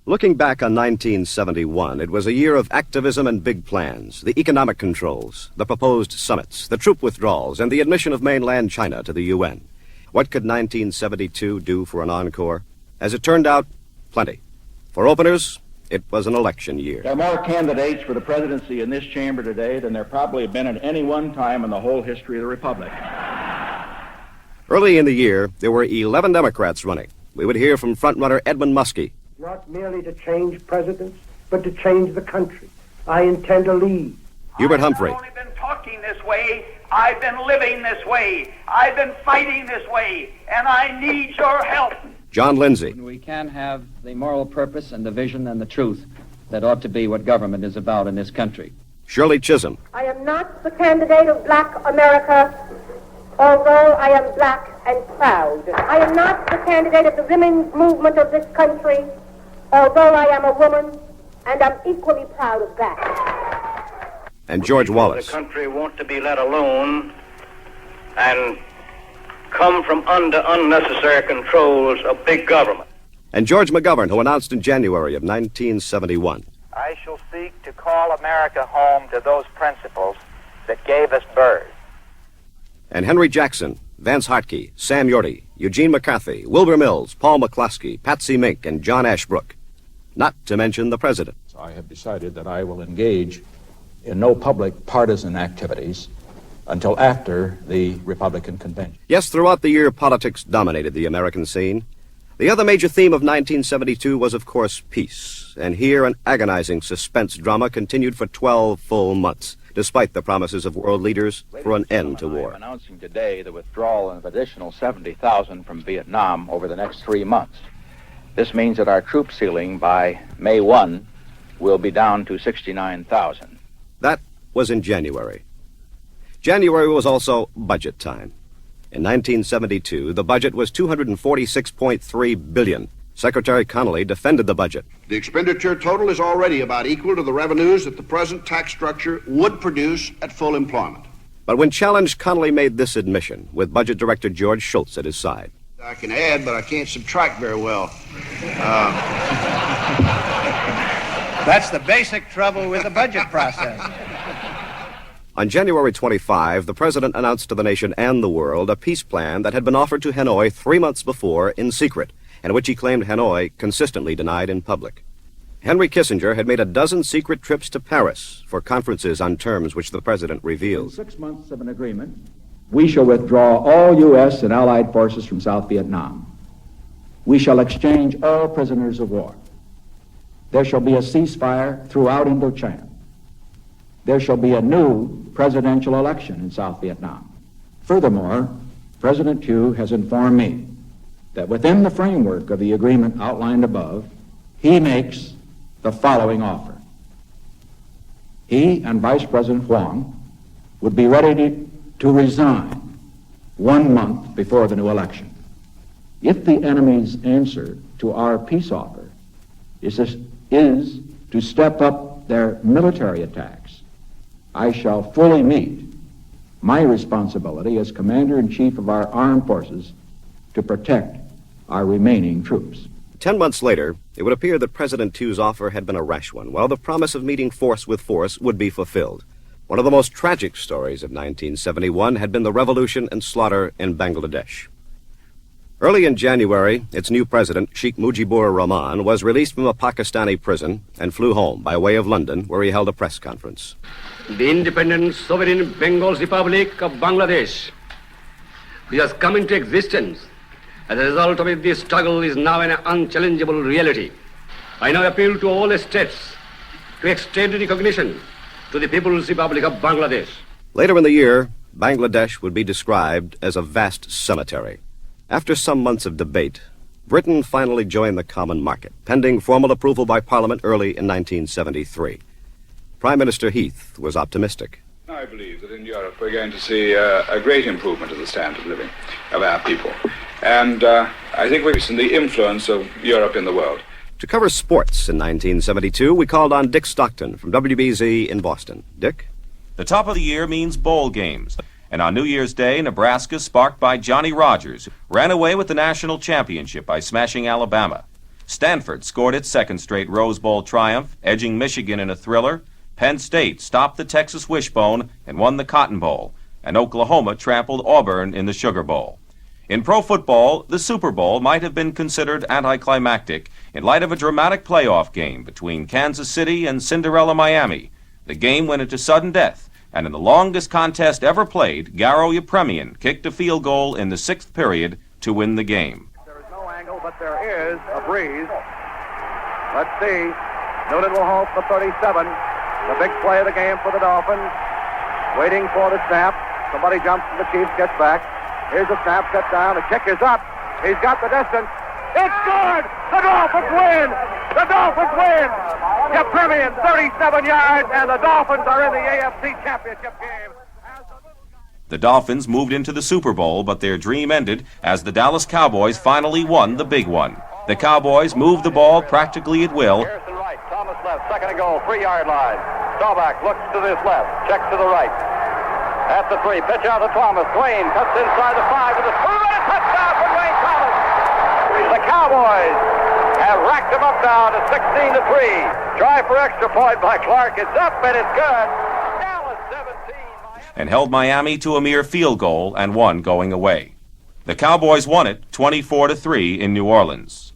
Looking back on 1971, it was a year of activism and big plans, the economic controls, the proposed summits, the troop withdrawals, and the admission of mainland China to the UN. What could 1972 do for an encore? As it turned out, plenty. For openers, it was an election year. There are more candidates for the presidency in this chamber today than there probably have been at any one time in the whole history of the republic. Early in the year, there were 11 Democrats running. We would hear from frontrunner Edmund Muskie. Not merely to change presidents, but to change the country. I intend to lead. Hubert Humphrey. I've not only been talking this way, I've been living this way. I've been fighting this way, and I need your help. John Lindsay. We can have the moral purpose and the vision and the truth that ought to be what government is about in this country. Shirley Chisholm. I am not the candidate of black America, although I am black and proud. I am not the candidate of the women's movement of this country, although I am a woman, and I'm equally proud of that. And George Wallace. The country want to be let alone and come from under unnecessary controls of big government. And George McGovern, who announced in January of 1971. I shall seek to call America home to those principles that gave us birth. And Henry Jackson, Vance Hartke, Sam Yorty, Eugene McCarthy, Wilbur Mills, Paul McCloskey, Patsy Mink, and John Ashbrook. Not to mention the president. I have decided that I will engage in no public partisan activities until after the Republican convention. Yes, throughout the year, politics dominated the American scene. The other major theme of 1972 was, of course, peace. And here, an agonizing suspense drama continued for 12 full months, despite the promises of world leaders for an end to war. I'm announcing today the withdrawal of an additional 70,000 from Vietnam over the next 3 months. This means that our troop ceiling by May 1 will be down to 69,000. That was in January. January was also budget time. In 1972, the budget was $246.3 billion. Secretary Connolly defended the budget. The expenditure total is already about equal to the revenues that the present tax structure would produce at full employment. But when challenged, Connolly made this admission, with Budget Director George Shultz at his side. I can add, but I can't subtract very well. That's the basic trouble with the budget process. On January 25, the president announced to the nation and the world a peace plan that had been offered to Hanoi 3 months before in secret, and which he claimed Hanoi consistently denied in public. Henry Kissinger had made a dozen secret trips to Paris for conferences on terms which the president revealed. In 6 months of an agreement, we shall withdraw all U.S. and Allied forces from South Vietnam. We shall exchange all prisoners of war. There shall be a ceasefire throughout Indochina. There shall be a new presidential election in South Vietnam. Furthermore, President Thieu has informed me that within the framework of the agreement outlined above, he makes the following offer. He and Vice President Huang would be ready to resign 1 month before the new election. If the enemy's answer to our peace offer is to step up their military attacks, I shall fully meet my responsibility as Commander-in-Chief of our armed forces to protect our remaining troops. 10 months later, it would appear that President Thieu's offer had been a rash one, while the promise of meeting force with force would be fulfilled. One of the most tragic stories of 1971 had been the revolution and slaughter in Bangladesh. Early in January, its new president, Sheikh Mujibur Rahman, was released from a Pakistani prison and flew home by way of London, where he held a press conference. The independent sovereign Bengal Republic of Bangladesh, which has come into existence as a result of it, this struggle is now an unchallengeable reality. I now appeal to all states to extend recognition to the People's Republic of Bangladesh. Later in the year, Bangladesh would be described as a vast cemetery. After some months of debate, Britain finally joined the common market, pending formal approval by Parliament early in 1973. Prime Minister Heath was optimistic. I believe that in Europe we're going to see a great improvement of the standard of living of our people. And I think we've seen the influence of Europe in the world. To cover sports in 1972, we called on Dick Stockton from WBZ in Boston. Dick? The top of the year means bowl games. And on New Year's Day, Nebraska, sparked by Johnny Rogers, ran away with the national championship by smashing Alabama. Stanford scored its second straight Rose Bowl triumph, edging Michigan in a thriller. Penn State stopped the Texas Wishbone and won the Cotton Bowl, and Oklahoma trampled Auburn in the Sugar Bowl. In pro football, the Super Bowl might have been considered anticlimactic in light of a dramatic playoff game between Kansas City and Cinderella Miami. The game went into sudden death, and in the longest contest ever played, Garo Yepremian kicked a field goal in the sixth period to win the game. There is no angle, but there is a breeze. Let's see. Noonan will hold for 37. The big play of the game for the Dolphins. Waiting for the snap. Somebody jumps and the Chiefs gets back. Here's the snap, set down. The kick is up. He's got the distance. It's good! The Dolphins win! The Dolphins win! Yepremian, 37 yards, and the Dolphins are in the AFC Championship game. The Dolphins moved into the Super Bowl, but their dream ended as the Dallas Cowboys finally won the big one. The Cowboys moved the ball practically at will. Harrison right, Thomas left, second and goal, 3-yard line. Staubach looks to this left, checks to the right. At the 3, pitch out to Thomas. Dwayne cuts inside the 5 with a 2-minute touchdown for Dwayne Thomas. The Cowboys have racked them up now to 16-3. Try for extra point by Clark. It's up and it's good. Dallas 17. And held Miami to a mere field goal and won going away. The Cowboys won it 24-3 in New Orleans.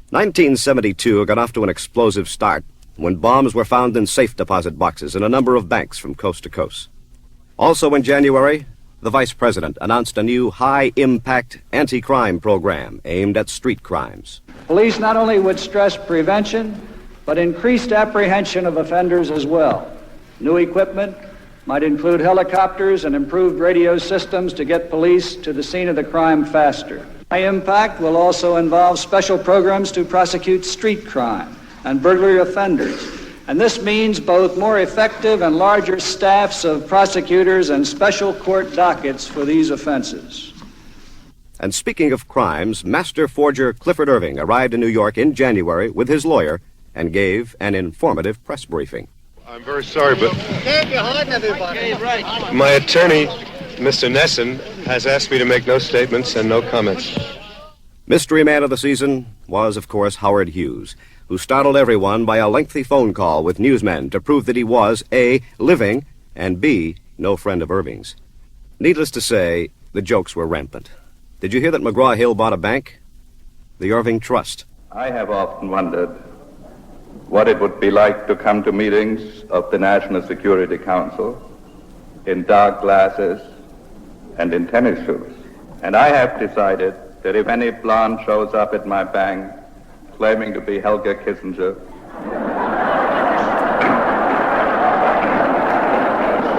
1972 got off to an explosive start when bombs were found in safe deposit boxes in a number of banks from coast to coast. Also in January, the Vice President announced a new high-impact anti-crime program aimed at street crimes. Police not only would stress prevention, but increased apprehension of offenders as well. New equipment might include helicopters and improved radio systems to get police to the scene of the crime faster. High impact will also involve special programs to prosecute street crime and burglary offenders. And this means both more effective and larger staffs of prosecutors and special court dockets for these offenses. And speaking of crimes, master forger Clifford Irving arrived in New York in January with his lawyer and gave an informative press briefing. I'm very sorry, but my attorney, Mr. Nesson, has asked me to make no statements and no comments. Mystery man of the season was, of course, Howard Hughes, who startled everyone by a lengthy phone call with newsmen to prove that he was, A, living, and B, no friend of Irving's. Needless to say, the jokes were rampant. Did you hear that McGraw-Hill bought a bank? The Irving Trust. I have often wondered what it would be like to come to meetings of the National Security Council in dark glasses and in tennis shoes. And I have decided that if any blonde shows up at my bank claiming to be Helga Kissinger,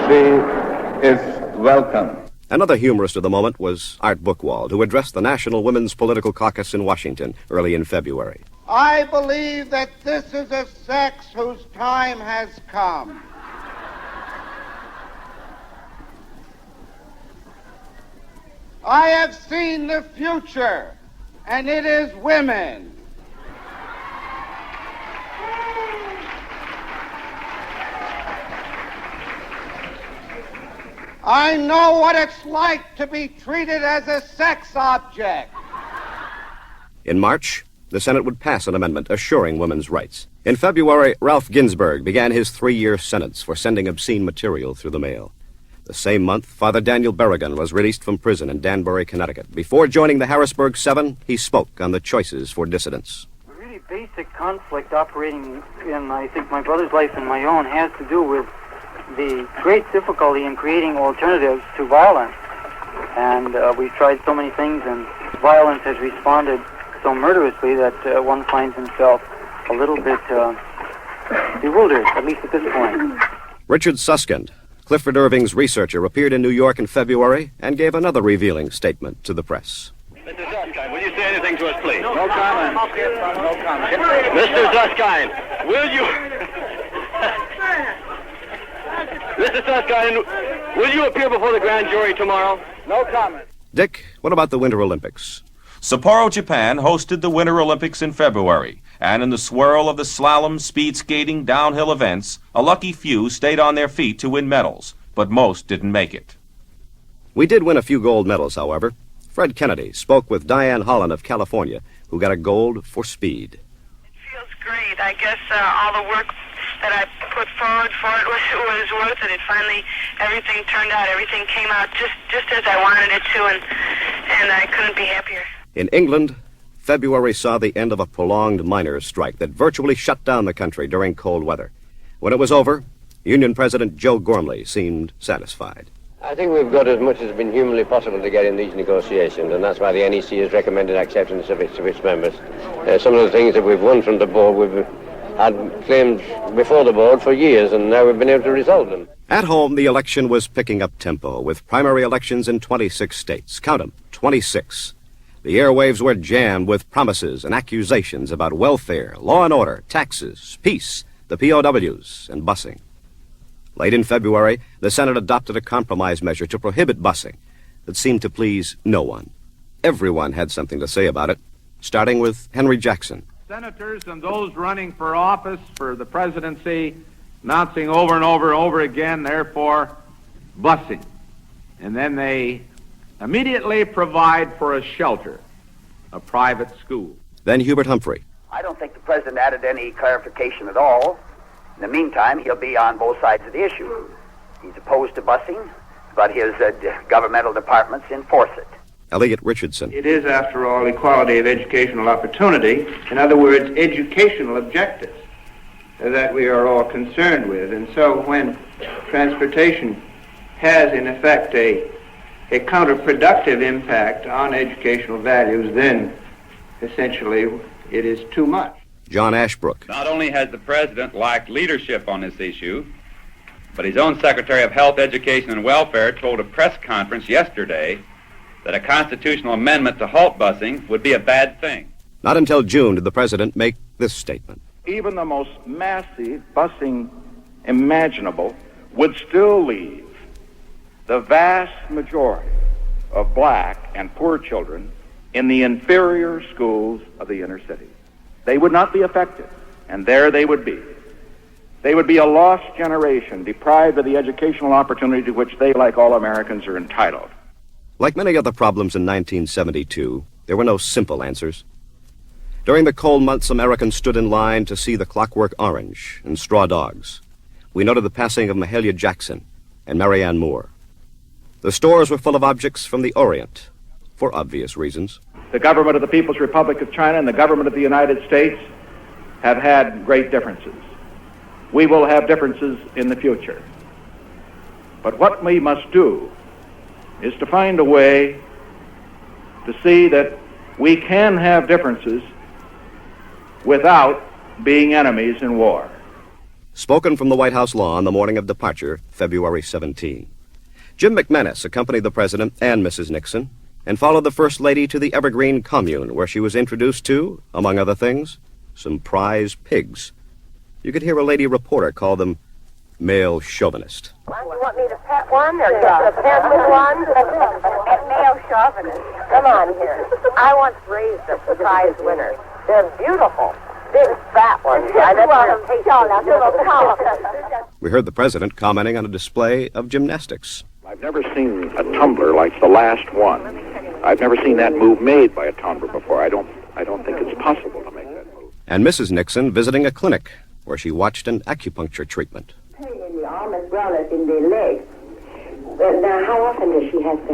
she is welcome. Another humorist of the moment was Art Buchwald, who addressed the National Women's Political Caucus in Washington early in February. I believe that this is a sex whose time has come. I have seen the future, and it is women. I know what it's like to be treated as a sex object. In March, the Senate would pass an amendment assuring women's rights. In February, Ralph Ginsburg began his 3-year sentence for sending obscene material through the mail. The same month, Father Daniel Berrigan was released from prison in Danbury, Connecticut. Before joining the Harrisburg Seven, he spoke on the choices for dissidents. The really basic conflict operating in, I think, my brother's life and my own has to do with the great difficulty in creating alternatives to violence. And we've tried so many things, and violence has responded so murderously that one finds himself a little bit bewildered, at least at this point. Richard Susskind, Clifford Irving's researcher, appeared in New York in February and gave another revealing statement to the press. Mr. Susskind, will you say anything to us, please? No comment. No comment. Mr. Susskind, will you... Mr. Susskind, will you appear before the grand jury tomorrow? No comment. Dick, what about the Winter Olympics? Sapporo, Japan hosted the Winter Olympics in February, and in the swirl of the slalom, speed skating, downhill events, a lucky few stayed on their feet to win medals, but most didn't make it. We did win a few gold medals, however. Fred Kennedy spoke with Diane Holland of California, who got a gold for speed. great. I guess all the work that I put forward for it was worth it. It finally, everything turned out. Everything came out just as I wanted it to, and I couldn't be happier. In England, February saw the end of a prolonged miners' strike that virtually shut down the country during cold weather. When it was over, Union President Joe Gormley seemed satisfied. I think we've got as much as has been humanly possible to get in these negotiations, and that's why the NEC has recommended acceptance of its members. Some of the things that we've won from the board, we've had claims before the board for years, and now we've been able to resolve them. At home, the election was picking up tempo, with primary elections in 26 states. Count them, 26. The airwaves were jammed with promises and accusations about welfare, law and order, taxes, peace, the POWs, and busing. Late in February, the Senate adopted a compromise measure to prohibit busing that seemed to please no one. Everyone had something to say about it, starting with Henry Jackson. Senators and those running for office for the presidency announcing over and over again, therefore, busing. And then they immediately provide for a shelter, a private school. Then Hubert Humphrey. I don't think the president added any clarification at all. In the meantime, he'll be on both sides of the issue. He's opposed to busing, but his governmental departments enforce it. Elliot Richardson. It is, after all, equality of educational opportunity. In other words, educational objectives that we are all concerned with. And so when transportation has, in effect, a counterproductive impact on educational values, then essentially it is too much. John Ashbrook. Not only has the president lacked leadership on this issue, but his own Secretary of Health, Education, and Welfare told a press conference yesterday that a constitutional amendment to halt busing would be a bad thing. Not until June did the president make this statement. Even the most massive busing imaginable would still leave the vast majority of black and poor children in the inferior schools of the inner city. They would not be affected, and there they would be. They would be a lost generation, deprived of the educational opportunity to which they, like all Americans, are entitled. Like many other problems in 1972, there were no simple answers. During the cold months, Americans stood in line to see the Clockwork Orange and Straw Dogs. We noted the passing of Mahalia Jackson and Marianne Moore. The stores were full of objects from the Orient, for obvious reasons. The government of the People's Republic of China and the government of the United States have had great differences. We will have differences in the future. But what we must do is to find a way to see that we can have differences without being enemies in war. Spoken from the White House lawn the morning of departure, February 17. Jim McManus accompanied the president and Mrs. Nixon and followed the First Lady to the Evergreen Commune, where she was introduced to, among other things, some prize pigs. You could hear a lady reporter call them male chauvinist. You want me to pet one or just a pet with one? Male chauvinist. Come on here. I once raised a prize winner. They're beautiful. Big fat ones. We heard the president commenting on a display of gymnastics. I've never seen a tumbler like the last one. I've never seen that move made by a tumbler before. I don't think it's possible to make that move. And Mrs. Nixon visiting a clinic where she watched an acupuncture treatment. Pain in the arm as well as in the leg. But now, how often does she have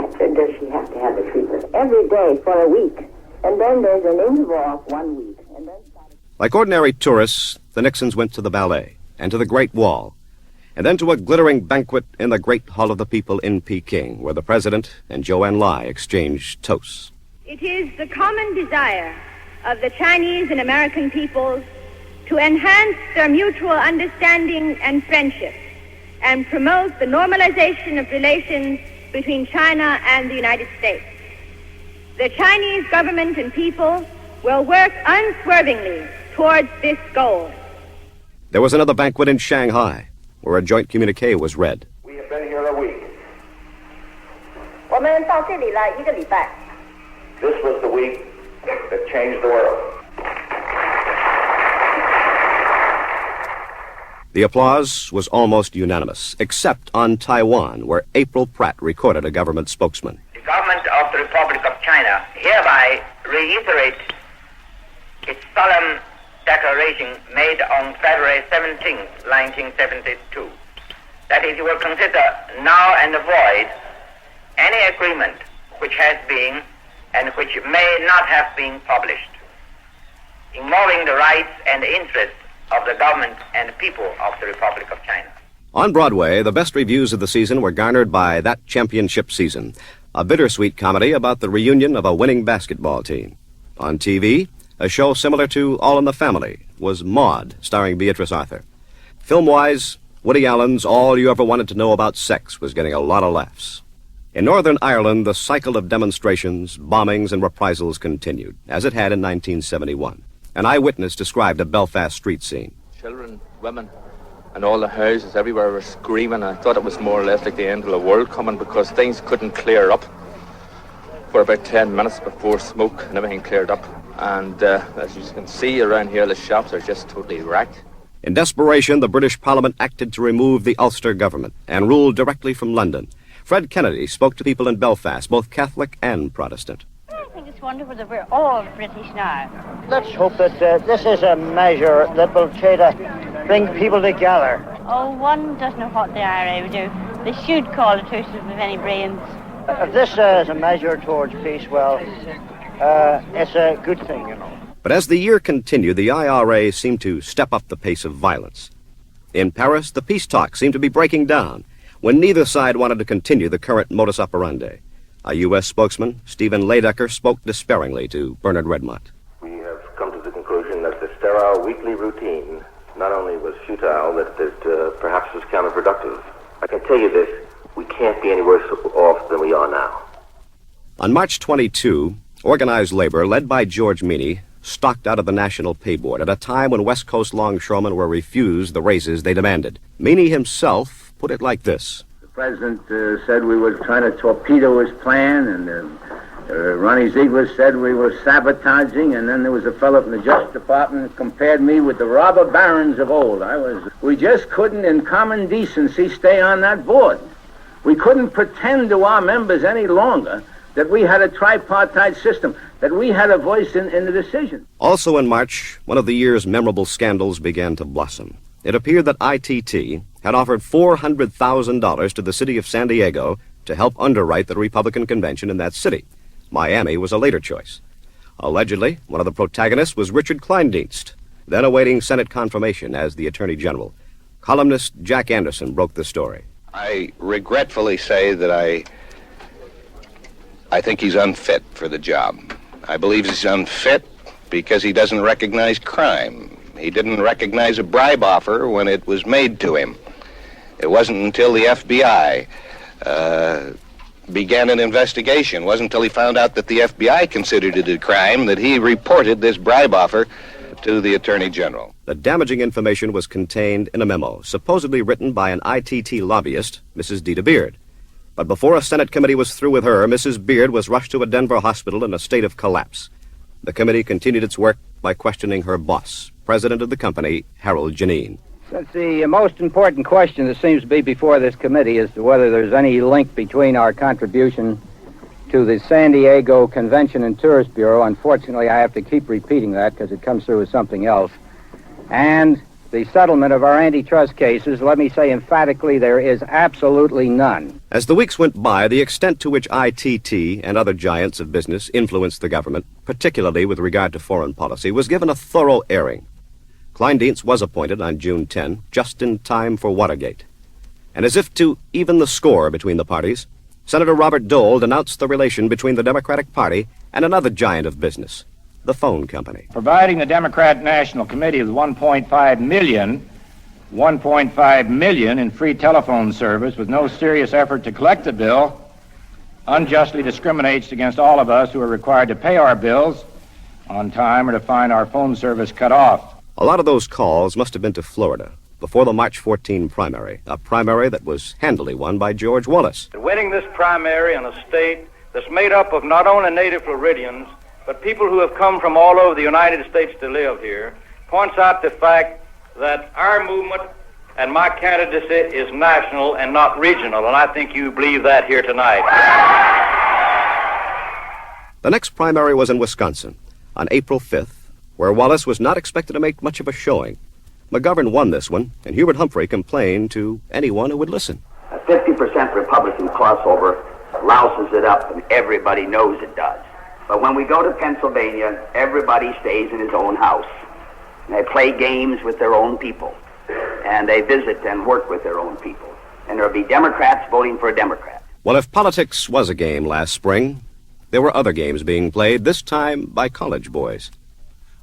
to have the treatment? Every day for a week, and then there's an interval of 1 week. And then... Like ordinary tourists, the Nixons went to the ballet and to the Great Wall, and then to a glittering banquet in the Great Hall of the People in Peking, where the president and Zhou Enlai exchanged toasts. It is the common desire of the Chinese and American peoples to enhance their mutual understanding and friendship and promote the normalization of relations between China and the United States. The Chinese government and people will work unswervingly towards this goal. There was another banquet in Shanghai, where a joint communique was read. We have been here a week. This was the week that changed the world. The applause was almost unanimous, except on Taiwan, where April Pratt recorded a government spokesman. The government of the Republic of China hereby reiterates its solemn declaration made on February 17, 1972, that it will consider now and avoid any agreement which has been and which may not have been published, involving the rights and interests of the government and people of the Republic of China. On Broadway, the best reviews of the season were garnered by That Championship Season, a bittersweet comedy about the reunion of a winning basketball team. On TV, a show similar to All in the Family was Maude, starring Beatrice Arthur. Film-wise, Woody Allen's All You Ever Wanted to Know About Sex was getting a lot of laughs. In Northern Ireland, the cycle of demonstrations, bombings, and reprisals continued, as it had in 1971. An eyewitness described a Belfast street scene. Children, women, and all the houses everywhere were screaming. I thought it was more or less like the end of the world coming, because things couldn't clear up for about 10 minutes before smoke and everything cleared up. And as you can see around here, the shops are just totally wrecked. In desperation, the British Parliament acted to remove the Ulster government and ruled directly from London. Fred Kennedy spoke to people in Belfast, both Catholic and Protestant. I think it's wonderful that we're all British now. Let's hope that this is a measure that will try to bring people together. Oh, one doesn't know what the IRA would do. They should call a truce with any brains. If this is a measure towards peace, well, it's a good thing, you know. But as the year continued, the IRA seemed to step up the pace of violence. In Paris, the peace talks seemed to be breaking down when neither side wanted to continue the current modus operandi. A U.S. spokesman, Stephen Leidecker, spoke despairingly to Bernard Redmont. We have come to the conclusion that the sterile weekly routine not only was futile, that it perhaps was counterproductive. I can tell you this, we can't be any worse off than we are now. On March 22, organized labor, led by George Meany, stalked out of the National Pay Board at a time when West Coast longshoremen were refused the raises they demanded. Meany himself put it like this. The president said we were trying to torpedo his plan, and Ronnie Ziegler said we were sabotaging, and then there was a fellow from the Justice Department who compared me with the robber barons of old. We just couldn't, in common decency, stay on that board. We couldn't pretend to our members any longer that we had a tripartite system, that we had a voice in the decision. Also in March, one of the year's memorable scandals began to blossom. It appeared that ITT had offered $400,000 to the city of San Diego to help underwrite the Republican convention in that city. Miami was a later choice. Allegedly, one of the protagonists was Richard Kleindienst, then awaiting Senate confirmation as the Attorney General. Columnist Jack Anderson broke the story. I regretfully say that I think he's unfit for the job. I believe he's unfit because he doesn't recognize crime. He didn't recognize a bribe offer when it was made to him. It wasn't until the FBI began an investigation. It wasn't until he found out that the FBI considered it a crime that he reported this bribe offer to the Attorney General. The damaging information was contained in a memo, supposedly written by an ITT lobbyist, Mrs. Dita Beard. But before a Senate committee was through with her, Mrs. Beard was rushed to a Denver hospital in a state of collapse. The committee continued its work by questioning her boss, president of the company, Harold Janine. Since the most important question that seems to be before this committee is to whether there's any link between our contribution to the San Diego Convention and Tourist Bureau, unfortunately I have to keep repeating that because it comes through as something else, and the settlement of our antitrust cases, let me say emphatically there is absolutely none. As the weeks went by, the extent to which ITT and other giants of business influenced the government, particularly with regard to foreign policy, was given a thorough airing. Kleindienst was appointed on June 10, just in time for Watergate. And as if to even the score between the parties, Senator Robert Dole denounced the relation between the Democratic Party and another giant of business, the phone company. Providing the Democrat National Committee with $1.5 million in free telephone service with no serious effort to collect the bill unjustly discriminates against all of us who are required to pay our bills on time or to find our phone service cut off. A lot of those calls must have been to Florida before the March 14 primary, a primary that was handily won by George Wallace. Winning this primary in a state that's made up of not only native Floridians, but people who have come from all over the United States to live here, points out the fact that our movement and my candidacy is national and not regional, and I think you believe that here tonight. The next primary was in Wisconsin on April 5th, where Wallace was not expected to make much of a showing. McGovern won this one, and Hubert Humphrey complained to anyone who would listen. A 50% Republican crossover louses it up, and everybody knows it does. But when we go to Pennsylvania, everybody stays in his own house. And they play games with their own people. And they visit and work with their own people. And there'll be Democrats voting for a Democrat. Well, if politics was a game last spring, there were other games being played, this time by college boys.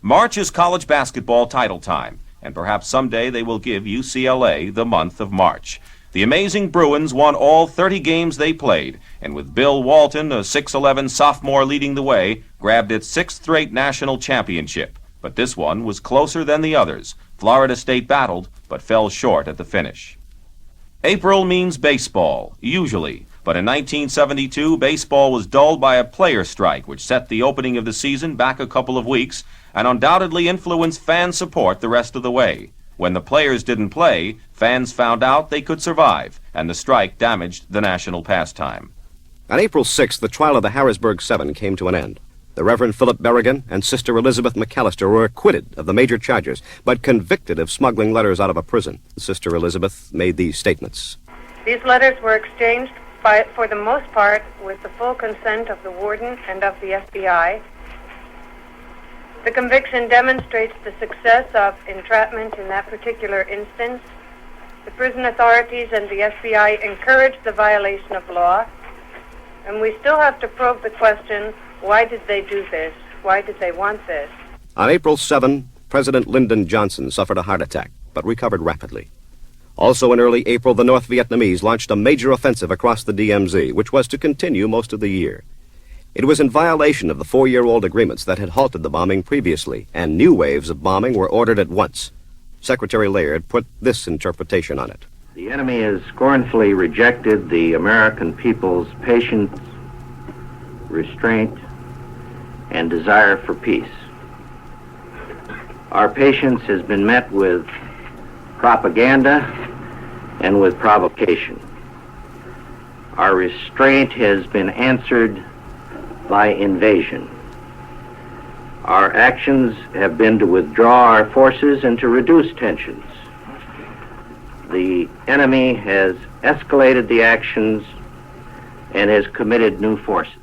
March is college basketball title time, and perhaps someday they will give UCLA the month of March. The amazing Bruins won all 30 games they played, and with Bill Walton, a 6'11 sophomore leading the way, grabbed its 6th straight national championship. But this one was closer than the others. Florida State battled, but fell short at the finish. April means baseball, usually, but in 1972, baseball was dulled by a player strike, which set the opening of the season back a couple of weeks and undoubtedly influenced fan support the rest of the way. When the players didn't play, fans found out they could survive, and the strike damaged the national pastime. On April 6th, the trial of the Harrisburg Seven came to an end. The Reverend Philip Berrigan and Sister Elizabeth McAllister were acquitted of the major charges, but convicted of smuggling letters out of a prison. Sister Elizabeth made these statements. These letters were exchanged for the most part with the full consent of the warden and of the FBI. The conviction demonstrates the success of entrapment in that particular instance. The prison authorities and the FBI encouraged the violation of law, and we still have to probe the question, why did they do this? Why did they want this? On April 7, President Lyndon Johnson suffered a heart attack, but recovered rapidly. Also in early April, the North Vietnamese launched a major offensive across the DMZ, which was to continue most of the year. It was in violation of the 4-year-old agreements that had halted the bombing previously, and new waves of bombing were ordered at once. Secretary Laird put this interpretation on it. The enemy has scornfully rejected the American people's patience, restraint, and desire for peace. Our patience has been met with propaganda and with provocation. Our restraint has been answered by invasion. Our actions have been to withdraw our forces and to reduce tensions. The enemy has escalated the actions and has committed new forces.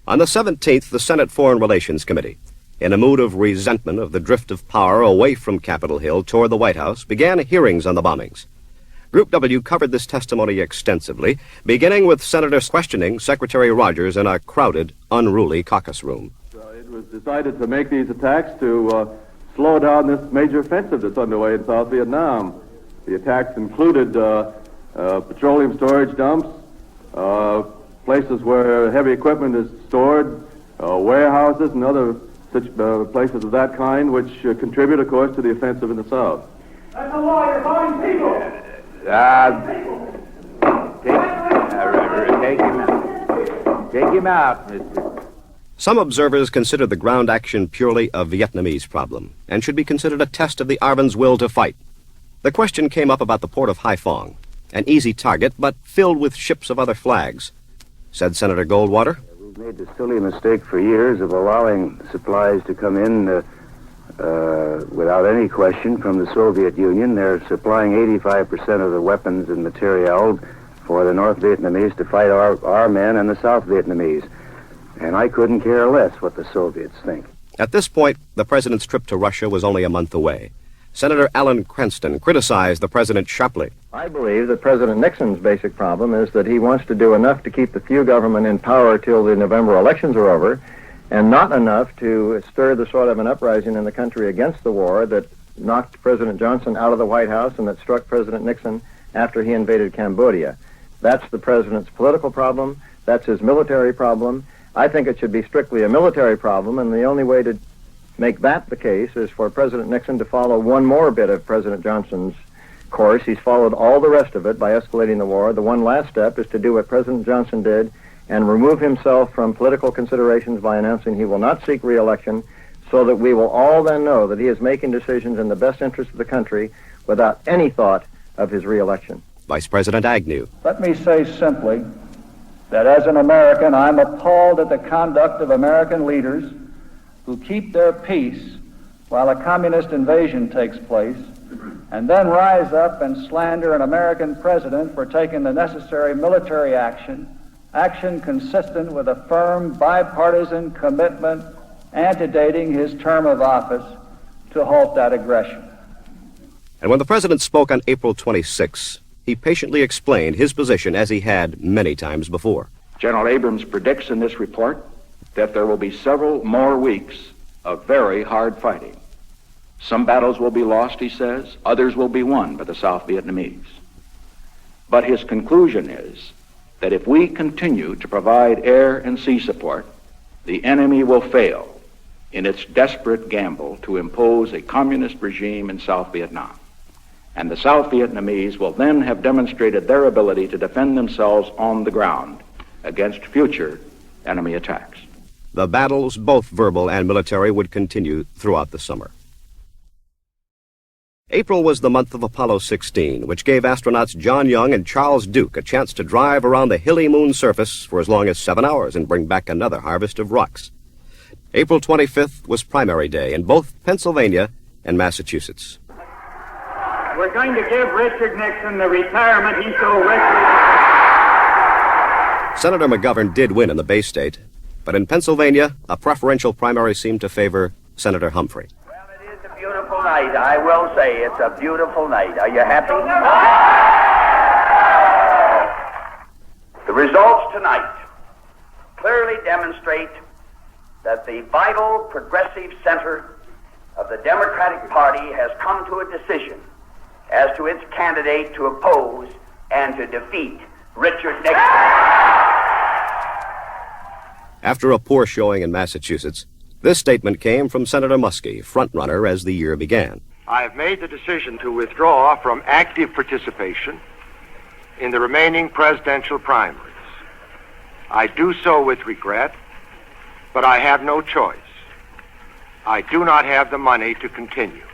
On the 17th, the Senate Foreign Relations Committee, in a mood of resentment of the drift of power away from Capitol Hill toward the White House, began hearings on the bombings. Group W covered this testimony extensively, beginning with senators questioning Secretary Rogers in a crowded, unruly caucus room. It was decided to make these attacks to slow down this major offensive that's underway in South Vietnam. The attacks included petroleum storage dumps, places where heavy equipment is stored, warehouses and other such places of that kind, which contribute, of course, to the offensive in the South. That's the law. You're bombing people. Take him out, mister. Some observers consider the ground action purely a Vietnamese problem and should be considered a test of the Arvins' will to fight. The question came up about the port of Haiphong, an easy target but filled with ships of other flags. Said Senator Goldwater, "We've made the silly mistake for years of allowing supplies to come in without any question from the Soviet Union. They're supplying 85% of the weapons and materiel for the North Vietnamese to fight our men and the South Vietnamese. And I couldn't care less what the Soviets think." At this point, the president's trip to Russia was only a month away. Senator Alan Cranston criticized the president sharply. I believe that President Nixon's basic problem is that he wants to do enough to keep the few government in power till the November elections are over, and not enough to stir the sort of an uprising in the country against the war that knocked President Johnson out of the White House and that struck President Nixon after he invaded Cambodia. That's the president's political problem. That's his military problem. I think it should be strictly a military problem, and the only way to make that the case is for President Nixon to follow one more bit of President Johnson's course. He's followed all the rest of it by escalating the war. The one last step is to do what President Johnson did and remove himself from political considerations by announcing he will not seek re-election, so that we will all then know that he is making decisions in the best interest of the country without any thought of his re-election. Vice President Agnew. Let me say simply that as an American, I'm appalled at the conduct of American leaders who keep their peace while a communist invasion takes place, and then rise up and slander an American president for taking the necessary military action consistent with a firm bipartisan commitment antedating his term of office to halt that aggression. And when the president spoke on April 26, he patiently explained his position as he had many times before. General Abrams predicts in this report that there will be several more weeks of very hard fighting. Some battles will be lost, he says, others will be won by the South Vietnamese. But his conclusion is that if we continue to provide air and sea support, the enemy will fail in its desperate gamble to impose a communist regime in South Vietnam. And the South Vietnamese will then have demonstrated their ability to defend themselves on the ground against future enemy attacks. The battles, both verbal and military, would continue throughout the summer. April was the month of Apollo 16, which gave astronauts John Young and Charles Duke a chance to drive around the hilly moon surface for as long as 7 hours and bring back another harvest of rocks. April 25th was primary day in both Pennsylvania and Massachusetts. We're going to give Richard Nixon the retirement he so richly... Senator McGovern did win in the Bay State, but in Pennsylvania, a preferential primary seemed to favor Senator Humphrey. Beautiful night, I will say it's a beautiful night. Are you happy? The results tonight clearly demonstrate that the vital progressive center of the Democratic Party has come to a decision as to its candidate to oppose and to defeat Richard Nixon. After a poor showing in Massachusetts, this statement came from Senator Muskie, frontrunner as the year began. I have made the decision to withdraw from active participation in the remaining presidential primaries. I do so with regret, but I have no choice. I do not have the money to continue.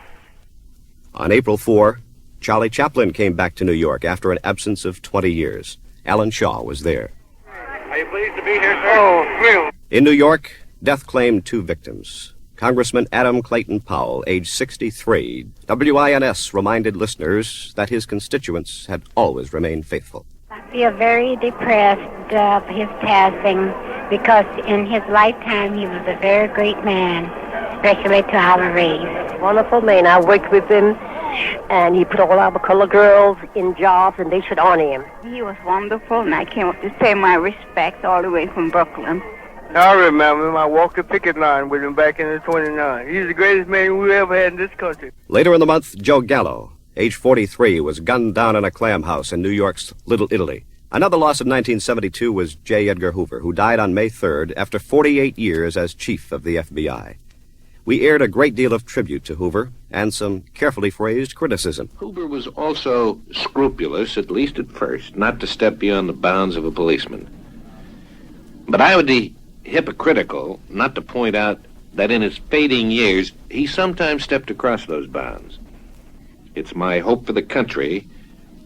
On April 4, Charlie Chaplin came back to New York after an absence of 20 years. Alan Shaw was there. Are you pleased to be here, sir? Oh, thrilled. In New York, death claimed 2 victims. Congressman Adam Clayton Powell, age 63, WINS reminded listeners that his constituents had always remained faithful. I feel very depressed of his passing because in his lifetime he was a very great man, especially to our race. Wonderful man. I worked with him, and he put all our colored girls in jobs, and they should honor him. He was wonderful, and I came up to pay my respects all the way from Brooklyn. I remember him. I walked the picket line with him back in the 29. He's the greatest man we ever had in this country. Later in the month, Joe Gallo, age 43, was gunned down in a clam house in New York's Little Italy. Another loss of 1972 was J. Edgar Hoover, who died on May 3rd after 48 years as chief of the FBI. We aired a great deal of tribute to Hoover and some carefully phrased criticism. Hoover was also scrupulous, at least at first, not to step beyond the bounds of a policeman. But I would be hypocritical not to point out that in his fading years, he sometimes stepped across those bounds. It's my hope for the country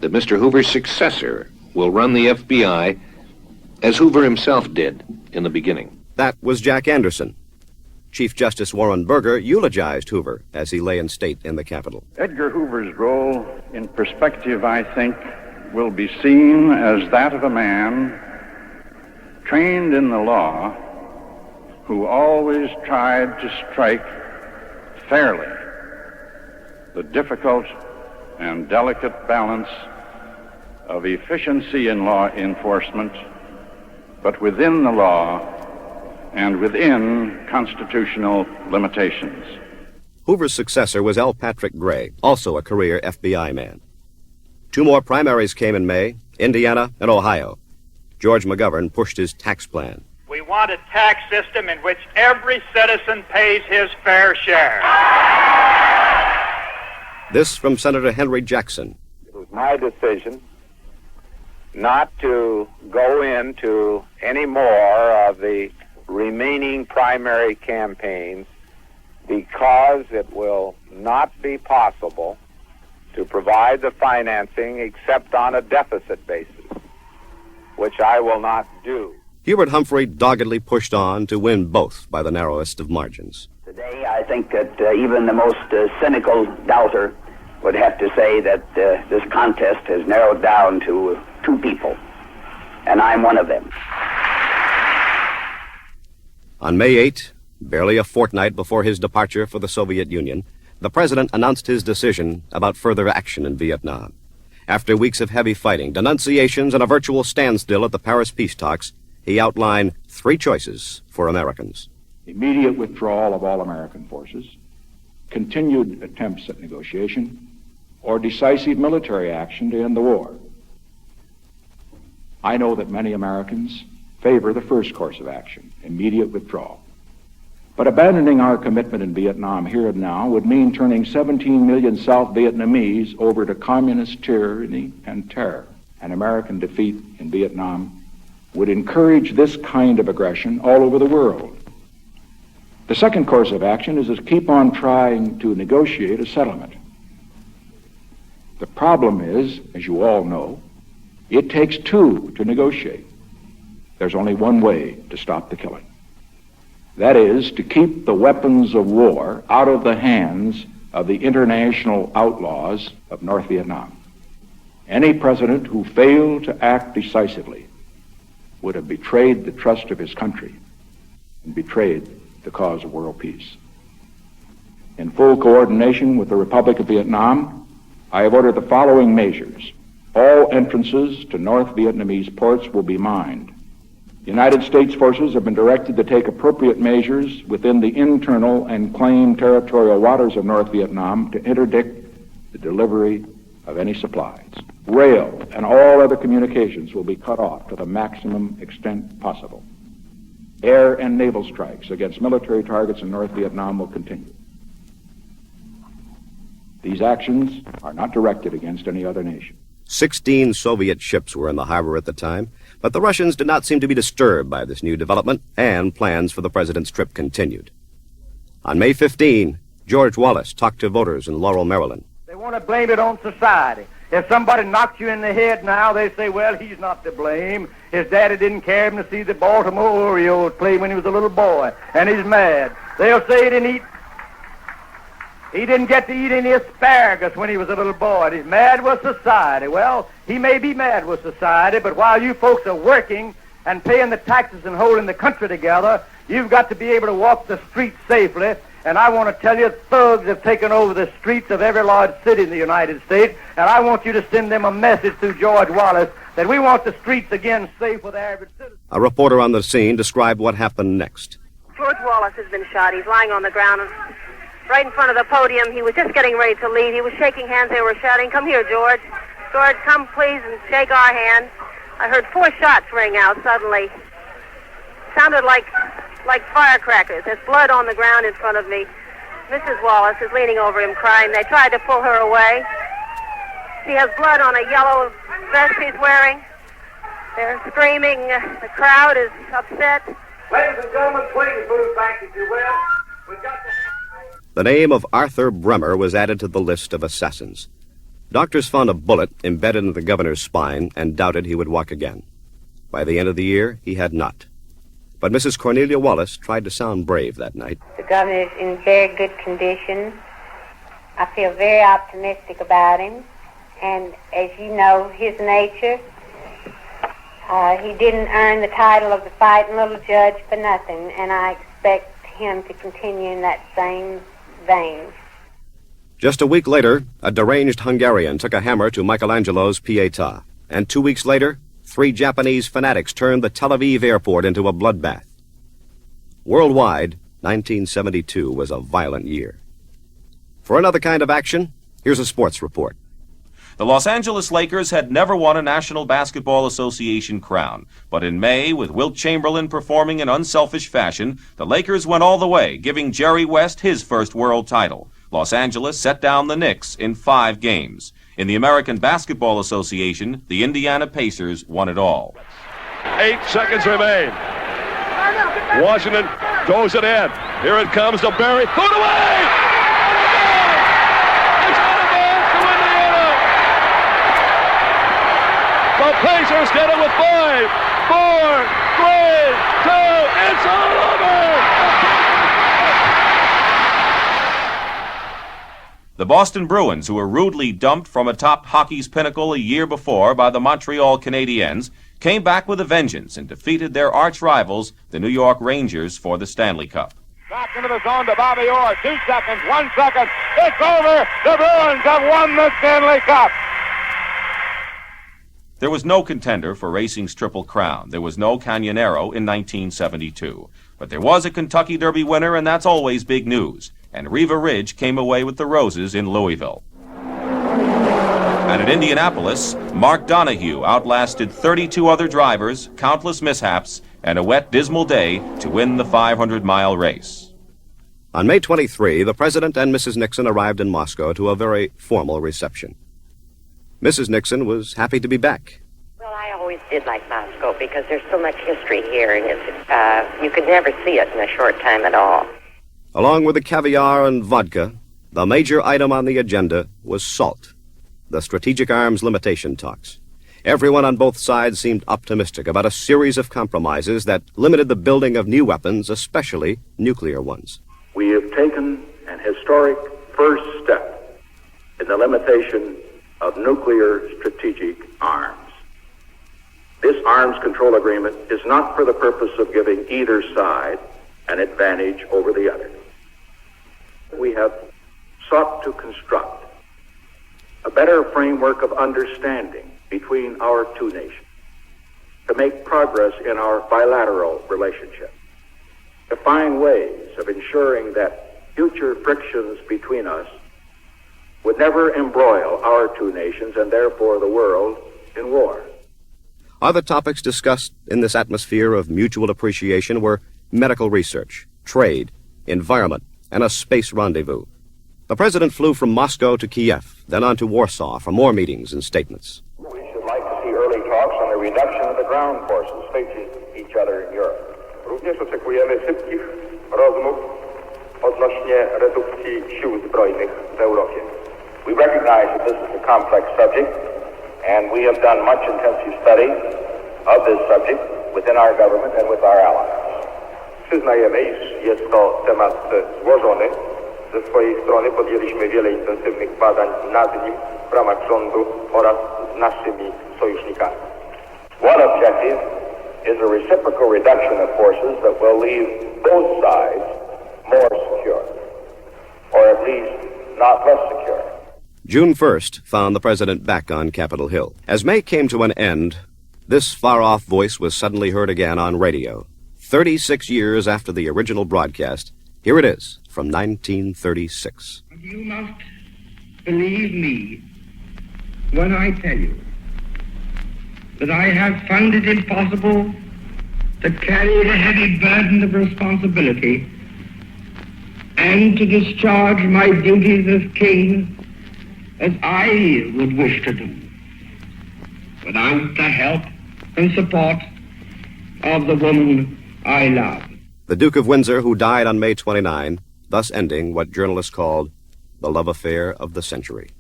that Mr. Hoover's successor will run the FBI as Hoover himself did in the beginning. That was Jack Anderson. Chief Justice Warren Burger eulogized Hoover as he lay in state in the Capitol. Edgar Hoover's role in perspective, I think, will be seen as that of a man trained in the law who always tried to strike fairly the difficult and delicate balance of efficiency in law enforcement, but within the law and within constitutional limitations. Hoover's successor was L. Patrick Gray, also a career FBI man. 2 more primaries came in May, Indiana and Ohio. George McGovern pushed his tax plan. We want a tax system in which every citizen pays his fair share. This from Senator Henry Jackson. It was my decision not to go into any more of the remaining primary campaigns because it will not be possible to provide the financing except on a deficit basis, which I will not do. Hubert Humphrey doggedly pushed on to win both by the narrowest of margins. Today I I think that even the most cynical doubter would have to say that this contest has narrowed down to two people, and I'm one of them. On May 8, barely a fortnight before his departure for the Soviet Union, the president announced his decision about further action in Vietnam. After weeks of heavy fighting, denunciations, and a virtual standstill at the Paris peace talks, he outlined three choices for Americans. Immediate withdrawal of all American forces, continued attempts at negotiation, or decisive military action to end the war. I know that many Americans favor the first course of action, immediate withdrawal. But abandoning our commitment in Vietnam here and now would mean turning 17 million South Vietnamese over to communist tyranny and terror. An American defeat in Vietnam would encourage this kind of aggression all over the world. The second course of action is to keep on trying to negotiate a settlement. The problem is, as you all know, it takes two to negotiate. There's only one way to stop the killing. That is, to keep the weapons of war out of the hands of the international outlaws of North Vietnam. Any president who failed to act decisively would have betrayed the trust of his country and betrayed the cause of world peace. In full coordination with the Republic of Vietnam, I have ordered the following measures. All entrances to North Vietnamese ports will be mined. United States forces have been directed to take appropriate measures within the internal and claimed territorial waters of North Vietnam to interdict the delivery of any supplies. Rail and all other communications will be cut off to the maximum extent possible. Air and naval strikes against military targets in North Vietnam will continue. These actions are not directed against any other nation. 16 Soviet ships were in the harbor at the time, but the Russians did not seem to be disturbed by this new development, and plans for the president's trip continued. On May 15, George Wallace talked to voters in Laurel, Maryland. They want to blame it on society. If somebody knocks you in the head now, they say, well, he's not to blame. His daddy didn't carry him to see the Baltimore Orioles play when he was a little boy, and he's mad. They'll say he didn't get to eat any asparagus when he was a little boy, and he's mad with society. Well, he may be mad with society, but while you folks are working and paying the taxes and holding the country together, you've got to be able to walk the streets safely. And I want to tell you, thugs have taken over the streets of every large city in the United States, and I want you to send them a message through George Wallace that we want the streets again safe for the average citizen. A reporter on the scene described what happened next. George Wallace has been shot. He's lying on the ground right in front of the podium. He was just getting ready to leave. He was shaking hands. They were shouting, "Come here, George. George, come please and shake our hand." I heard 4 shots ring out suddenly. Sounded like firecrackers. There's blood on the ground in front of me. Mrs. Wallace is leaning over him crying. They tried to pull her away. She has blood on a yellow vest she's wearing. They're screaming. The crowd is upset. Ladies and gentlemen, please move back if you will. We've got to... The name of Arthur Bremer was added to the list of assassins. Doctors found a bullet embedded in the governor's spine and doubted he would walk again. By the end of the year, he had not. But Mrs. Cornelia Wallace tried to sound brave that night. The governor is in very good condition. I feel very optimistic about him. And as you know, his nature, he didn't earn the title of the fighting little judge for nothing. And I expect him to continue in that same vein. Just a week later, a deranged Hungarian took a hammer to Michelangelo's Pietà. And 2 weeks later, 3 Japanese fanatics turned the Tel Aviv airport into a bloodbath. Worldwide, 1972 was a violent year. For another kind of action, here's a sports report. The Los Angeles Lakers had never won a National Basketball Association crown, but in May, with Wilt Chamberlain performing in unselfish fashion, the Lakers went all the way, giving Jerry West his first world title. Los Angeles set down the Knicks in 5 games. In the American Basketball Association, the Indiana Pacers won it all. 8 seconds remain. Washington goes it in. Here it comes to Barry. Put away! It's out of bounds to Indiana. The Pacers get it with 5, 4, 3, 2. It's all over. The Boston Bruins, who were rudely dumped from atop hockey's pinnacle a year before by the Montreal Canadiens, came back with a vengeance and defeated their arch rivals, the New York Rangers, for the Stanley Cup. Back into the zone to Bobby Orr. 2 seconds, 1 second. It's over. The Bruins have won the Stanley Cup. There was no contender for racing's Triple Crown. There was no Canyonero in 1972. But there was a Kentucky Derby winner, and that's always big news. And Riva Ridge came away with the roses in Louisville. And at Indianapolis, Mark Donohue outlasted 32 other drivers, countless mishaps, and a wet, dismal day to win the 500-mile race. On May 23, the President and Mrs. Nixon arrived in Moscow to a very formal reception. Mrs. Nixon was happy to be back. Well, I always did like Moscow because there's so much history here, and you could never see it in a short time at all. Along with the caviar and vodka, the major item on the agenda was SALT, the Strategic Arms Limitation talks. Everyone on both sides seemed optimistic about a series of compromises that limited the building of new weapons, especially nuclear ones. We have taken an historic first step in the limitation of nuclear strategic arms. This arms control agreement is not for the purpose of giving either side an advantage over the other. We have sought to construct a better framework of understanding between our two nations, to make progress in our bilateral relationship, to find ways of ensuring that future frictions between us would never embroil our two nations and therefore the world in war. Other topics discussed in this atmosphere of mutual appreciation were medical research, trade, environment, and a space rendezvous. The President flew from Moscow to Kiev, then on to Warsaw for more meetings and statements. We should like to see early talks on the reduction of the ground forces facing each other in Europe. Również oczekujemy szybkich rozmów odnośnie redukcji sił zbrojnych w Europie. We recognize that this is a complex subject, and we have done much intensive study of this subject within our government and with our allies. Przyznajemy, iż jest to temat złożony. Ze swojej strony podjęliśmy wiele intensywnych badań nad nim w ramach rządu oraz z naszymi sojusznikami. One objective is a reciprocal reduction of forces that will leave both sides more secure, or at least not less secure. June 1st found the President back on Capitol Hill. As May came to an end, this far-off voice was suddenly heard again on radio. 36 years after the original broadcast, here it is from 1936. You must believe me when I tell you that I have found it impossible to carry the heavy burden of responsibility and to discharge my duties as king as I would wish to do without the help and support of the woman I love. The Duke of Windsor, who died on May 29, thus ending what journalists called the love affair of the century.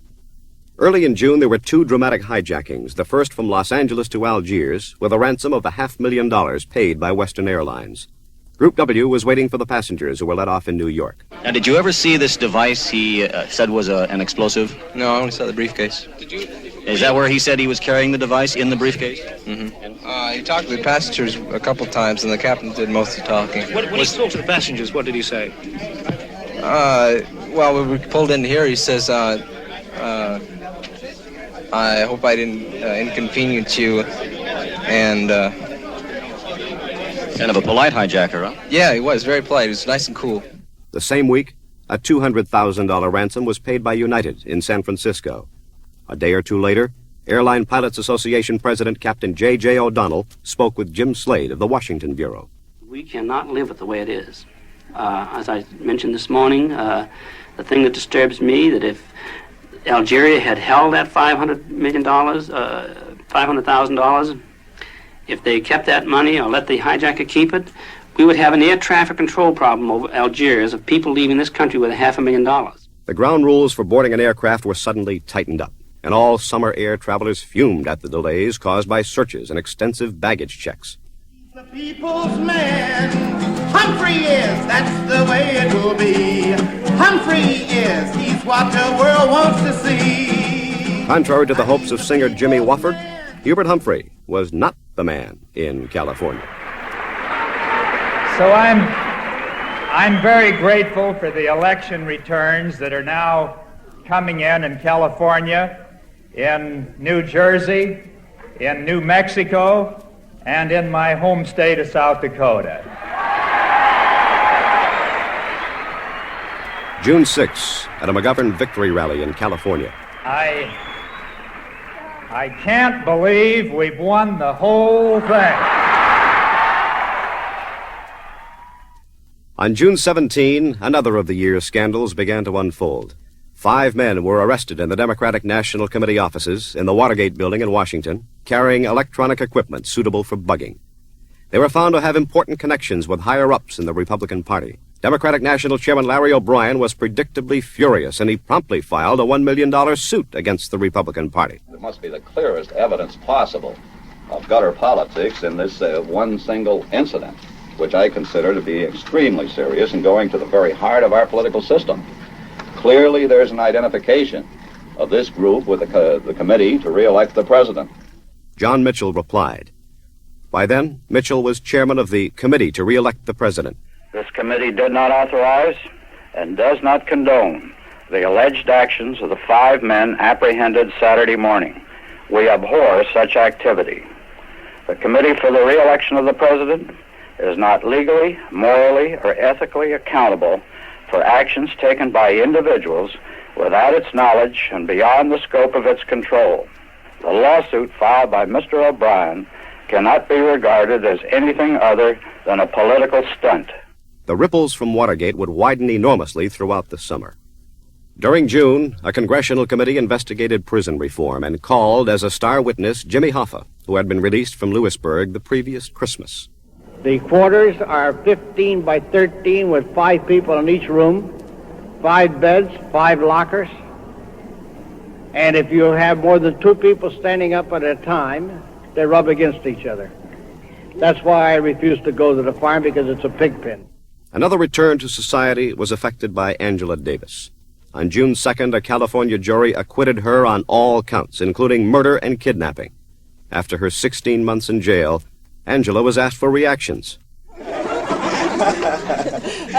Early in June, there were 2 dramatic hijackings, the first from Los Angeles to Algiers, with a ransom of $500,000 paid by Western Airlines. Group W was waiting for the passengers who were let off in New York. Now, did you ever see this device he said was an explosive? No, I only saw the briefcase. Is that where he said he was carrying the device, in the briefcase? Mm-hmm. He talked to the passengers a couple times, and the captain did most of the talking. When he spoke to the passengers, what did he say? Well, when we pulled in here, he says, I hope I didn't inconvenience you, and... Kind of a polite hijacker, huh? Yeah, he was very polite. He was nice and cool. The same week, a $200,000 ransom was paid by United in San Francisco. A day or two later, Airline Pilots Association President Captain J.J. O'Donnell spoke with Jim Slade of the Washington Bureau. We cannot live it the way it is. As I mentioned this morning, the thing that disturbs me, that if Algeria had held that $500,000, if they kept that money or let the hijacker keep it, we would have an air traffic control problem over Algiers of people leaving this country with $500,000. The ground rules for boarding an aircraft were suddenly tightened up, and all summer air travelers fumed at the delays caused by searches and extensive baggage checks. The people's man, Humphrey is, that's the way it will be. Humphrey is, he's what the world wants to see. Contrary to the hopes of singer Jimmy Wofford, Hubert Humphrey was not the man in California. So I'm very grateful for the election returns that are now coming in California, in New Jersey, in New Mexico, and in my home state of South Dakota. June 6 at a McGovern victory rally in California. I can't believe we've won the whole thing. On June 17, another of the year's scandals began to unfold. 5 men were arrested in the Democratic National Committee offices in the Watergate building in Washington, carrying electronic equipment suitable for bugging. They were found to have important connections with higher-ups in the Republican Party. Democratic National Chairman Larry O'Brien was predictably furious, and he promptly filed a $1 million suit against the Republican Party. There must be the clearest evidence possible of gutter politics in this one single incident, which I consider to be extremely serious and going to the very heart of our political system. Clearly, there's an identification of this group with the committee to re-elect the president. John Mitchell replied. By then, Mitchell was chairman of the committee to re-elect the president. This committee did not authorize and does not condone the alleged actions of the 5 men apprehended Saturday morning. We abhor such activity. The Committee for the Re-election of the President is not legally, morally, or ethically accountable for actions taken by individuals without its knowledge and beyond the scope of its control. The lawsuit filed by Mr. O'Brien cannot be regarded as anything other than a political stunt. The ripples from Watergate would widen enormously throughout the summer. During June, a congressional committee investigated prison reform and called as a star witness Jimmy Hoffa, who had been released from Lewisburg the previous Christmas. The quarters are 15 by 13 with 5 people in each room, 5 beds, 5 lockers. And if you have more than 2 people standing up at a time, they rub against each other. That's why I refuse to go to the farm, because it's a pig pen. Another return to society was effected by Angela Davis. On June 2nd, a California jury acquitted her on all counts, including murder and kidnapping. After her 16 months in jail, Angela was asked for reactions.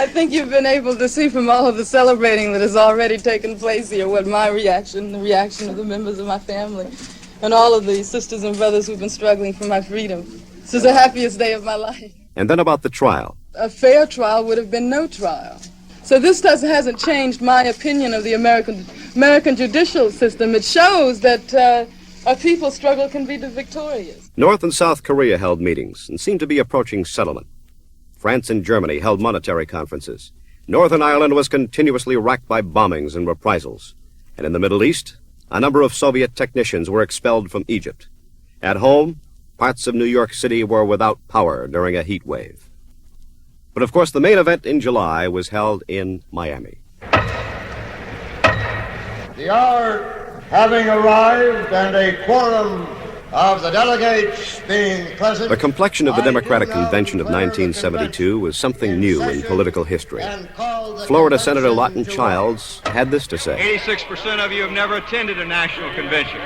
I think you've been able to see from all of the celebrating that has already taken place here what my reaction, the reaction of the members of my family, and all of the sisters and brothers who've been struggling for my freedom. This is the happiest day of my life. And then about the trial. A fair trial would have been no trial. So this hasn't changed my opinion of the American judicial system. It shows that a people's struggle can be victorious. North and South Korea held meetings and seemed to be approaching settlement. France and Germany held monetary conferences. Northern Ireland was continuously racked by bombings and reprisals. And in the Middle East, a number of Soviet technicians were expelled from Egypt. At home, parts of New York City were without power during a heat wave. But of course, the main event in July was held in Miami. The hour having arrived and a quorum of the delegates being present. The complexion of the Democratic Convention of 1972 was something new in political history. Florida Senator Lawton Childs had this to say. 86% of you have never attended a national convention.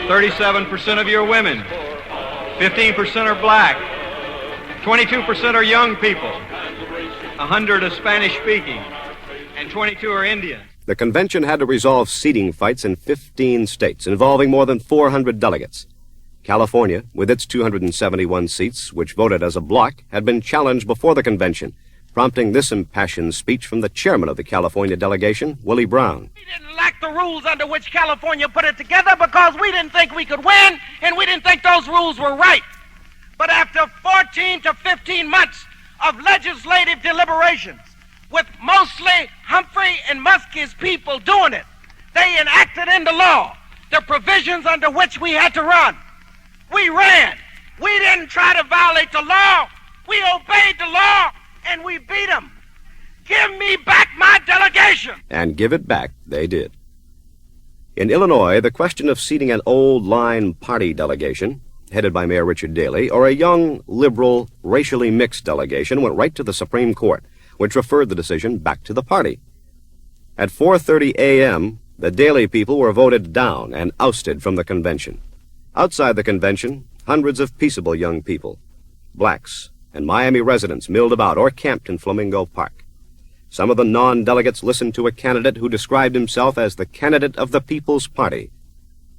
37% of you are women. 15% are black. 22% are young people. 100 are Spanish-speaking. And 22 are Indian. The convention had to resolve seating fights in 15 states, involving more than 400 delegates. California, with its 271 seats, which voted as a bloc, had been challenged before the convention, prompting this impassioned speech from the chairman of the California delegation, Willie Brown. We didn't like the rules under which California put it together because we didn't think we could win, and we didn't think those rules were right. But after 14 to 15 months of legislative deliberations, with mostly Humphrey and Muskie's people doing it, they enacted into law the provisions under which we had to run. We ran. We didn't try to violate the law. We obeyed the law, and we beat them. Give me back my delegation. And give it back they did. In Illinois, the question of seating an old-line party delegation, headed by Mayor Richard Daley, or a young, liberal, racially mixed delegation went right to the Supreme Court, which referred the decision back to the party. At 4:30 a.m., the Daily People were voted down and ousted from the convention. Outside the convention, hundreds of peaceable young people, blacks, and Miami residents milled about or camped in Flamingo Park. Some of the non-delegates listened to a candidate who described himself as the candidate of the People's Party.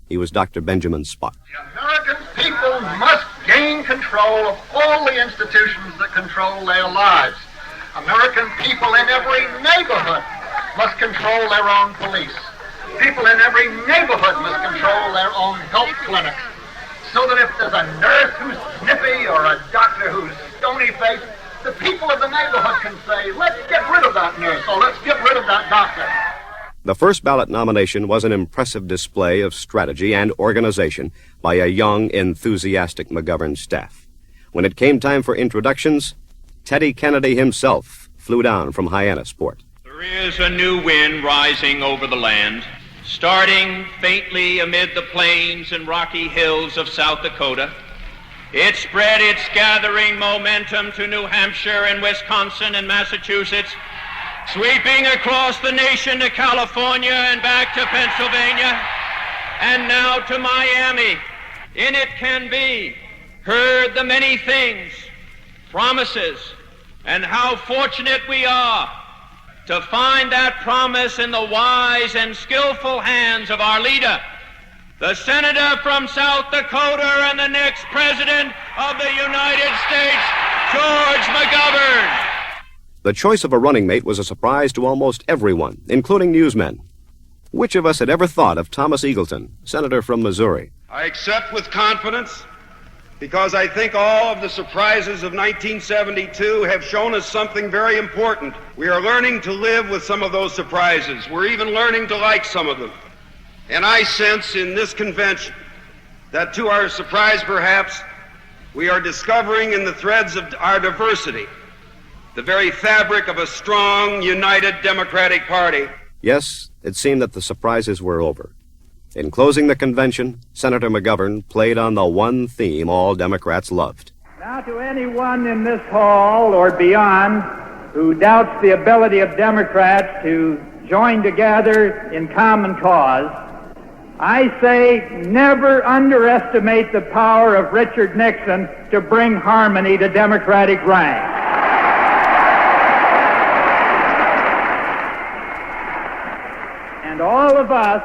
He was Dr. Benjamin Spock. American people must gain control of all the institutions that control their lives. American people in every neighborhood must control their own police. People in every neighborhood must control their own health clinics. So that if there's a nurse who's snippy or a doctor who's stony-faced, the people of the neighborhood can say, let's get rid of that nurse or let's get rid of that doctor. The first ballot nomination was an impressive display of strategy and organization by a young, enthusiastic McGovern staff. When it came time for introductions, Teddy Kennedy himself flew down from Hyannisport. There is a new wind rising over the land, starting faintly amid the plains and rocky hills of South Dakota. It spread its gathering momentum to New Hampshire and Wisconsin and Massachusetts, sweeping across the nation to California and back to Pennsylvania, and now to Miami. In it can be heard the many things, promises, and how fortunate we are to find that promise in the wise and skillful hands of our leader, the senator from South Dakota and the next president of the United States, George McGovern. The choice of a running mate was a surprise to almost everyone, including newsmen. Which of us had ever thought of Thomas Eagleton, senator from Missouri? I accept with confidence because I think all of the surprises of 1972 have shown us something very important. We are learning to live with some of those surprises. We're even learning to like some of them. And I sense in this convention that, to our surprise perhaps, we are discovering in the threads of our diversity the very fabric of a strong, united Democratic Party. Yes, it seemed that the surprises were over. In closing the convention, Senator McGovern played on the one theme all Democrats loved. Now, to anyone in this hall or beyond who doubts the ability of Democrats to join together in common cause, I say never underestimate the power of Richard Nixon to bring harmony to Democratic ranks. And all of us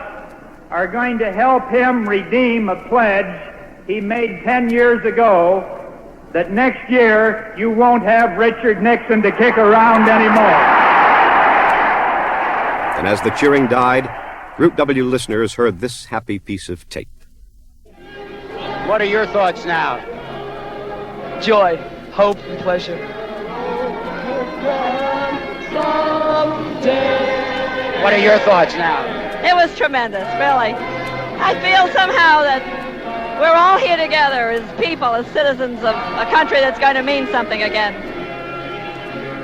are going to help him redeem a pledge he made 10 years ago that next year you won't have Richard Nixon to kick around anymore. And as the cheering died, Group W listeners heard this happy piece of tape. What are your thoughts now? Joy, hope, and pleasure. What are your thoughts now? It was tremendous, really. I feel somehow that we're all here together as people, as citizens of a country that's going to mean something again.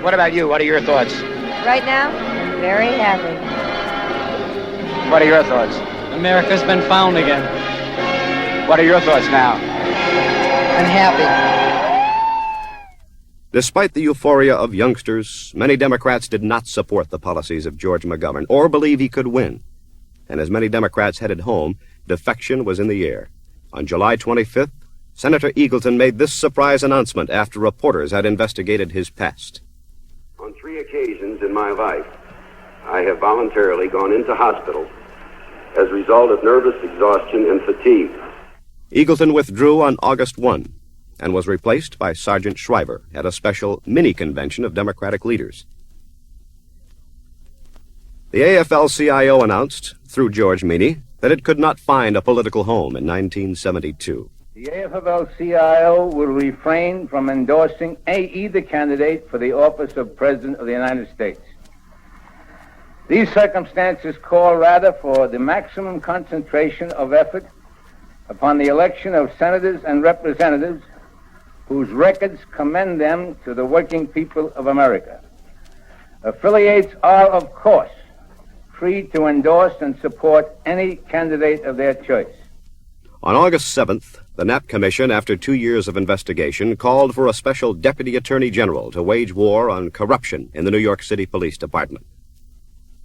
What about you? What are your thoughts? Right now, very happy. What are your thoughts? America's been found again. What are your thoughts now? I'm happy. Despite the euphoria of youngsters, many Democrats did not support the policies of George McGovern or believe he could win. And as many Democrats headed home, defection was in the air. On July 25th, Senator Eagleton made this surprise announcement after reporters had investigated his past. On 3 occasions in my life, I have voluntarily gone into hospital as a result of nervous exhaustion and fatigue. Eagleton withdrew on August 1 and was replaced by Sergeant Shriver at a special mini-convention of Democratic leaders. The AFL-CIO announced, through George Meany, that it could not find a political home in 1972. The AFL-CIO will refrain from endorsing either candidate for the office of President of the United States. These circumstances call rather for the maximum concentration of effort upon the election of senators and representatives whose records commend them to the working people of America. Affiliates are, of course, free to endorse and support any candidate of their choice. On August 7th, the Knapp Commission, after 2 years of investigation, called for a special Deputy Attorney General to wage war on corruption in the New York City Police Department.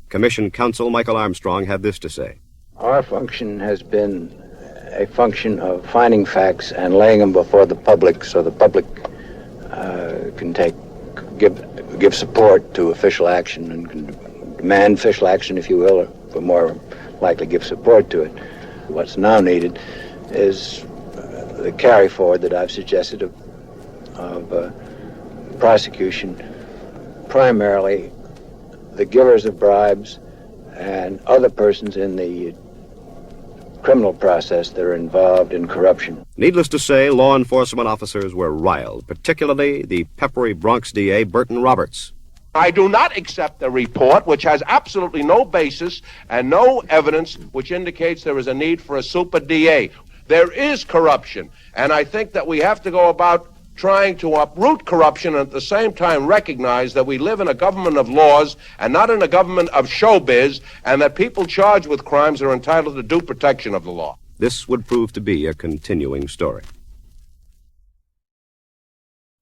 Commission counsel Michael Armstrong had this to say. Our function has been a function of finding facts and laying them before the public so the public can give support to official action and can demand official action, if you will, or for more likely give support to it. What's now needed is the carry forward that I've suggested of prosecution, primarily the givers of bribes and other persons in the criminal process that are involved in corruption. Needless to say, law enforcement officers were riled, particularly the peppery Bronx DA Burton Roberts. I do not accept the report, which has absolutely no basis and no evidence which indicates there is a need for a super DA. There is corruption, and I think that we have to go about trying to uproot corruption and at the same time recognize that we live in a government of laws and not in a government of showbiz, and that people charged with crimes are entitled to due protection of the law. This would prove to be a continuing story.